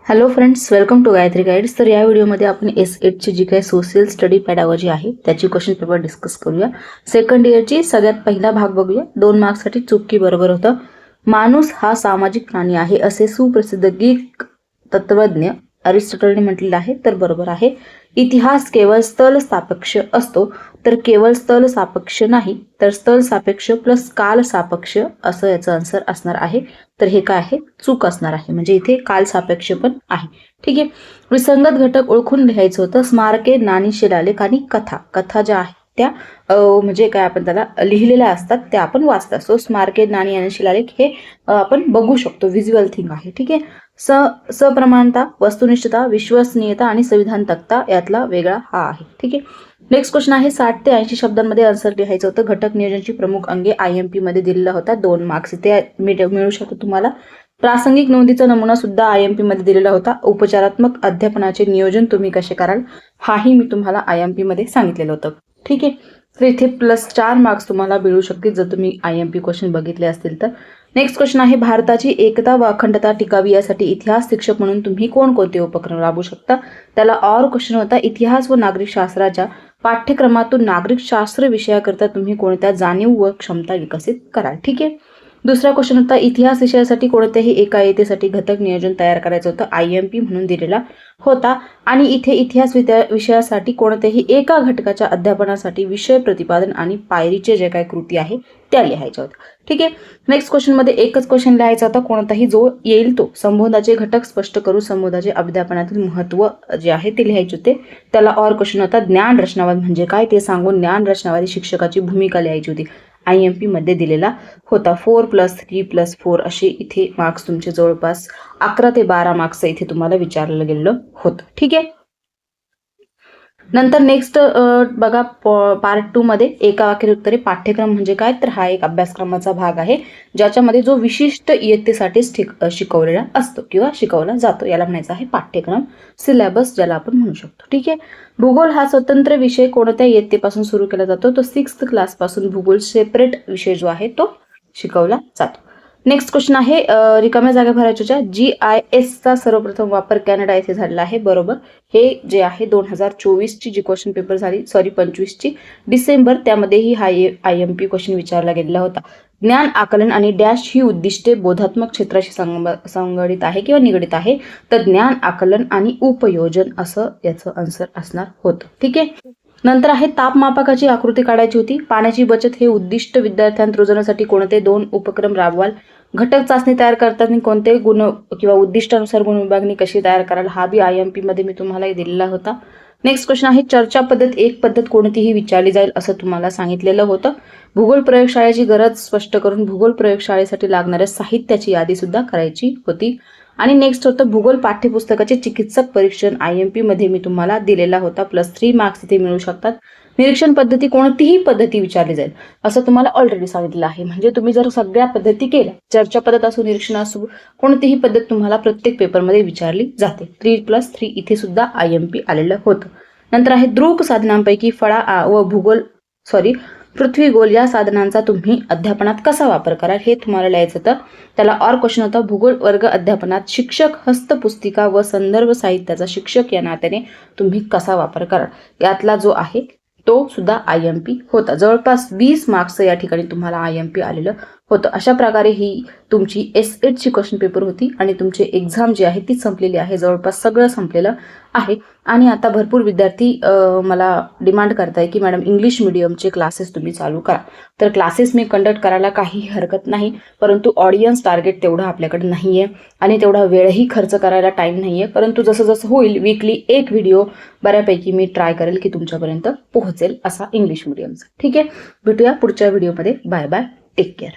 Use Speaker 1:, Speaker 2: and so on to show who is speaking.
Speaker 1: Hello friends, welcome to Gayatri guides. तर या व्हिडिओमध्ये आपण S8 ची जी काही सोशल स्टडी पॅडागॉजी आहे त्याची क्वेश्चन पेपर डिस्कस करूया. सेकंड इयरची सगळ्यात पहिला भाग बघूया. 2 मार्क्ससाठी चुकी बरोबर होतं. माणूस हा सामाजिक प्राणी आहे असे सुप्रसिद्ध ग्रीक तत्वज्ञ अरिस्टॉटलने म्हटलेलं आहे, तर बरोबर आहे. इतिहास केवळ स्थल सापेक्ष असतो, तर केवळ स्थल सापेक्ष नाही, तर स्थल सापेक्ष प्लस काल सापेक्ष असं याचं आन्सर असणार आहे. तर हे काय आहे, चूक असणार आहे. म्हणजे इथे काल सापेक्ष पण आहे. ठीक आहे. विसंगत घटक ओळखून लिहायचं होतं. स्मारके, नाणी, शिलालेख आणि कथा ज्या आहेत त्या म्हणजे काय आपण त्याला लिहिलेल्या असतात त्या आपण वाचत असतो. स्मारके, नाणी आणि शिलालेख हे आपण बघू शकतो, व्हिज्युअल थिंग आहे. ठीक आहे. सप्रमाणता, वस्तुनिष्ठता, विश्वसनीयता आणि संविधान तक्ता यातला वेगळा हा आहे. ठीक आहे. नेक्स्ट क्वेश्चन आहे 60 ते 80 शब्दांमध्ये आन्सर लिहायचं होतं. घटक नियोजनाची प्रमुख अंगे IMP मध्ये दिलेला होता. 2 मार्क्स इथे मिळू शकतो तुम्हाला. प्रासंगिक नोंदीचा नमुना सुद्धा IMP मध्ये दिलेला होता. उपचारात्मक अध्यापनाचे नियोजन तुम्ही कसे कराल हाही मी तुम्हाला IMP मध्ये सांगितलेलं होतं. ठीक आहे. तर इथे +4 मार्क्स तुम्हाला मिळू शकतील जर तुम्ही IMP क्वेश्चन बघितले असतील तर. नेक्स्ट क्वेश्चन आहे भारताची एकता व अखंडता टिकावी यासाठी इतिहास शिक्षक म्हणून तुम्ही कोणकोणते उपक्रम राबवू शकता. त्याला और क्वेश्चन होता इतिहास व नागरिक शास्त्राच्या पाठ्यक्रमातून नागरिक शास्त्र विषयाकरता तुम्ही कोणत्या जाणीव व क्षमता विकसित कराल. ठीक आहे. दुसरा क्वेश्चन होता इतिहास विषयासाठी कोणत्याही एका इयत्तेसाठी घटक नियोजन तयार करायचं होतं. IMP म्हणून दिलेला होता. आणि इथे इतिहास विषयासाठी कोणत्याही एका घटकाच्या अध्यापनासाठी विषय प्रतिपादन आणि पायरीचे जे काही कृती आहे त्या लिहायच्या होत्या. ठीक आहे. नेक्स्ट क्वेश्चन मध्ये एकच क्वेश्चन लिहायचा होता. कोणताही जो येईल तो संबोधाचे घटक स्पष्ट करून संबोधाचे अध्यापनातील महत्त्व जे आहे ते लिहायचे होते. त्याला और क्वेश्चन होता ज्ञान रचनावाद म्हणजे काय ते सांगून ज्ञान रचनावादी शिक्षकाची भूमिका लिहायची होती. IMP मध्ये दिलेला होता. 4+3+4 असे इथे मार्क्स तुमचे जवळपास 11 ते 12 मार्क्स इथे तुम्हाला विचारलं गेलं होतं. ठीक आहे. नंतर नेक्स्ट बघा पार्ट 2 मध्ये एका वाक्यात उत्तरे. पाठ्यक्रम म्हणजे काय, तर हा एक अभ्यासक्रमाचा भाग आहे ज्याच्यामध्ये जो विशिष्ट इयत्तेसाठी शिकवलेला असतो किंवा शिकवला जातो याला म्हणायचं आहे पाठ्यक्रम, सिलेबस ज्याला आपण म्हणू शकतो. ठीक आहे. भूगोल हा स्वतंत्र विषय कोणत्या इयत्तेपासून सुरू केला जातो, तो 6th क्लास पासून भूगोल सेपरेट विषय जो आहे तो शिकवला जातो. नेक्स्ट क्वेश्चन आहे रिकाम्या जागा भरायच्या. GIS चा सर्वप्रथम वापर कॅनडा येथे झालेला आहे. बरोबर. हे जे आहे 2024 ची जी क्वेश्चन पेपर झाली, 25 ची डिसेंबर, त्यामध्येही हा IMP क्वेश्चन विचारला गेलेला होता. ज्ञान आकलन आणि डॅश ही उद्दिष्टे बोधात्मक क्षेत्राशी संगडित आहे किंवा निगडित आहे, तर ज्ञान आकलन आणि उपयोजन असं याचं आन्सर असणार होतं. ठीक आहे. नंतर आहे तापमापकाची आकृती काढायची होती. पाण्याची बचत हे उद्दिष्ट विद्यार्थ्यांना रोजण्यासाठी कोणते 2 उपक्रम राबवाल. घटक चाचणी तयार करताना कोणते गुण किंवा उद्दिष्टानुसार गुण विभागणी कशी तयार कराल हा बी IMP मध्ये मी तुम्हाला दिलेला होता. नेक्स्ट क्वेश्चन आहे चर्चा पद्धत एक पद्धत कोणतीही विचारली जाईल असं तुम्हाला सांगितलेलं होतं. भूगोल प्रयोगशाळेची गरज स्पष्ट करून भूगोल प्रयोगशाळेसाठी लागणाऱ्या साहित्याची यादी सुद्धा करायची होती. आणि नेक्स्ट होतं भूगोल पाठ्यपुस्तकाचे चिकित्सक परीक्षण IMP मध्ये मी तुम्हाला दिलेला होता. +3 मार्क्स इथे मिळू शकतात. निरीक्षण पद्धती कोणतीही पद्धती विचारली जाईल असं तुम्हाला ऑलरेडी सांगितलं आहे. म्हणजे तुम्ही जर सगळ्या पद्धती केल्या, चर्चा पद्धत असो, निरीक्षण असो, कोणतीही पद्धत तुम्हाला प्रत्येक पेपरमध्ये विचारली जाते. 3+3 इथे सुद्धा IMP आलेलं होतं. नंतर आहे दृक साधनांपैकी फळा व पृथ्वीगोल या साधनांचा तुम्ही अध्यापनात कसा वापर कराल हे तुम्हाला लिहायचं होतं. त्याला और क्वेश्चन होता भूगोल वर्ग अध्यापनात शिक्षक हस्तपुस्तिका व संदर्भ साहित्याचा शिक्षक या नात्याने तुम्ही कसा वापर कराल यातला जो आहे तो सुद्धा IMP होता. जवळपास 20 मार्क्स या ठिकाणी तुम्हाला IMP आलेलं होतं. अशा प्रकारे ही तुमची S8 ची क्वेश्चन पेपर होती आणि तुमची एक्झाम जी आहे ती संपलेली आहे. जवळपास सगळं संपलेलं आहे. आणि आता भरपूर विद्यार्थी मला डिमांड करताय की मॅडम इंग्लिश मिडियमचे क्लासेस तुम्ही चालू करा. तर क्लासेस मी कंडक्ट करायला काही हरकत नाही, परंतु ऑडियन्स टार्गेट तेवढं आपल्याकडे नाहीये आणि तेवढा वेळही खर्च करायला टाइम नाहीये. परंतु जसं जसं होईल वीकली एक व्हिडिओ बऱ्यापैकी मी ट्राय करेल की तुमच्यापर्यंत पोहोचेल असा इंग्लिश मिडियमचा. ठीक आहे. भेटूया पुढच्या व्हिडिओमध्ये. Bye bye. Take care.